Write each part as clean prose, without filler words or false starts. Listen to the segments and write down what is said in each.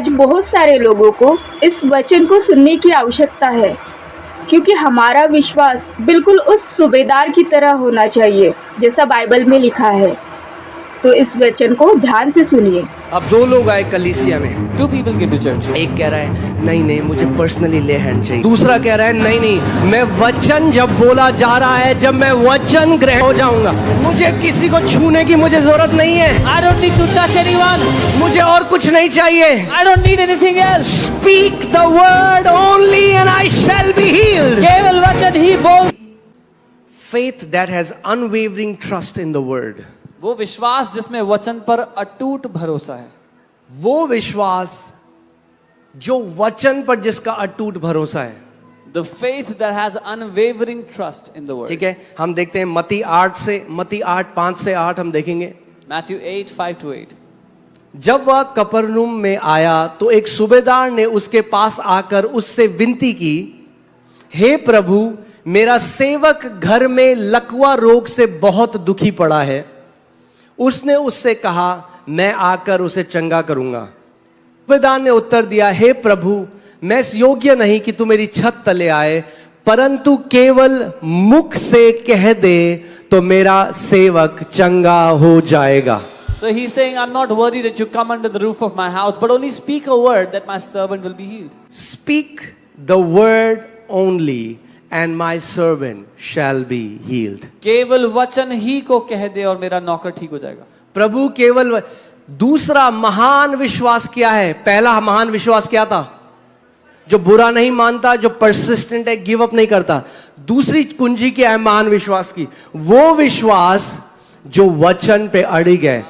आज बहुत सारे लोगों को इस वचन को सुनने की आवश्यकता है, क्योंकि हमारा विश्वास बिल्कुल उस सूबेदार की तरह होना चाहिए जैसा बाइबल में लिखा है। तो इस वचन को ध्यान से सुनिए। अब दो लोग आए कलीसिया में। Two people came to church. एक कह रहा है नहीं नहीं मुझे पर्सनली ले हैंड चाहिए। दूसरा कह रहा है नहीं नहीं मैं वचन जब बोला जा रहा है, जब मैं वचन ग्रहण हो जाऊंगा, मुझे किसी को छूने की मुझे जरूरत नहीं है। I don't need to touch anyone. मुझे और कुछ नहीं चाहिए। I don't need anything else. Speak the word only and I shall be healed. केवल वचन ही बोल। Faith that has unwavering trust in the word. वो विश्वास जिसमें वचन पर अटूट भरोसा है। वो विश्वास जो वचन पर जिसका अटूट भरोसा है। The faith that has unwavering trust in the word. ठीक है, हम देखते हैं मत्ती 8 5 से 8 हम देखेंगे। Matthew 8 5 to 8. जब वह कफरनहूम में आया तो एक सूबेदार ने उसके पास आकर उससे विनती की, हे प्रभु, मेरा सेवक घर में लकवा रोग से बहुत दुखी पड़ा है। उसने उससे कहा, मैं आकर उसे चंगा करूंगा। सूबेदार ने उत्तर दिया, हे प्रभु, मैं इस योग्य नहीं कि तू मेरी छत तले आए, परंतु केवल मुख से कह दे तो मेरा सेवक चंगा हो जाएगा। So he's saying, I'm not worthy that you come under the roof of my house, but only speak a word that my servant will be healed. Speak the word only and my servant shall be healed. केवल वचन ही को कह दे और मेरा नौकर ठीक हो जाएगा। प्रभु केवल। दूसरा महान विश्वास क्या है? पहला महान विश्वास क्या था? जो बुरा नहीं मानता, जो परसिस्टेंट है, गिव अप नहीं करता। दूसरी कुंजी क्या है महान विश्वास की? वो विश्वास जो वचन पे अड़िग है।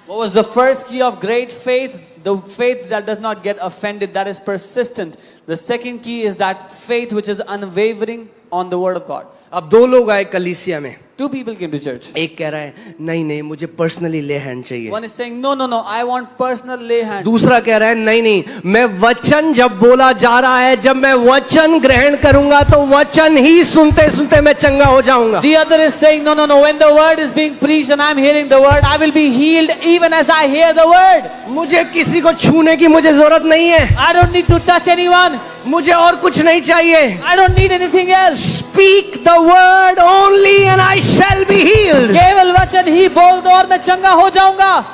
What was the first key of great faith? The faith that does not get offended, that is persistent. The second key is that faith which is unwavering on the word of God. अब दो लोग आए कलीसिया में। Two people came to church. एक कह रहा है नहीं नहीं मुझे पर्सनली ले हैंड चाहिए। One is saying, no, no, no, I want personal lay hand. दूसरा कह रहा है नहीं नहीं मैं वचन जब बोला जा रहा है, जब मैं वचन ग्रहण करूंगा तो वचन ही सुनते सुनते मैं चंगा हो जाऊंगा। The other is saying, no, no, no, when the word is being preached and I'm hearing the word, I will be healed even as I hear the word. मुझे किसी को छूने की मुझे जरूरत नहीं है। I don't need to touch anyone. मुझे और कुछ नहीं चाहिए। I don't need anything else. Speak the word only and I shall be healed. केवल वचन ही बोल दो और मैं चंगा हो जाऊंगा।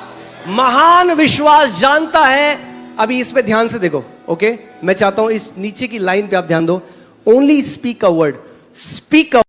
महान विश्वास जानता है। अभी इस पे ध्यान से देखो, ओके? मैं चाहता हूं इस नीचे की लाइन पे आप ध्यान दो। Only speak a word. Speak a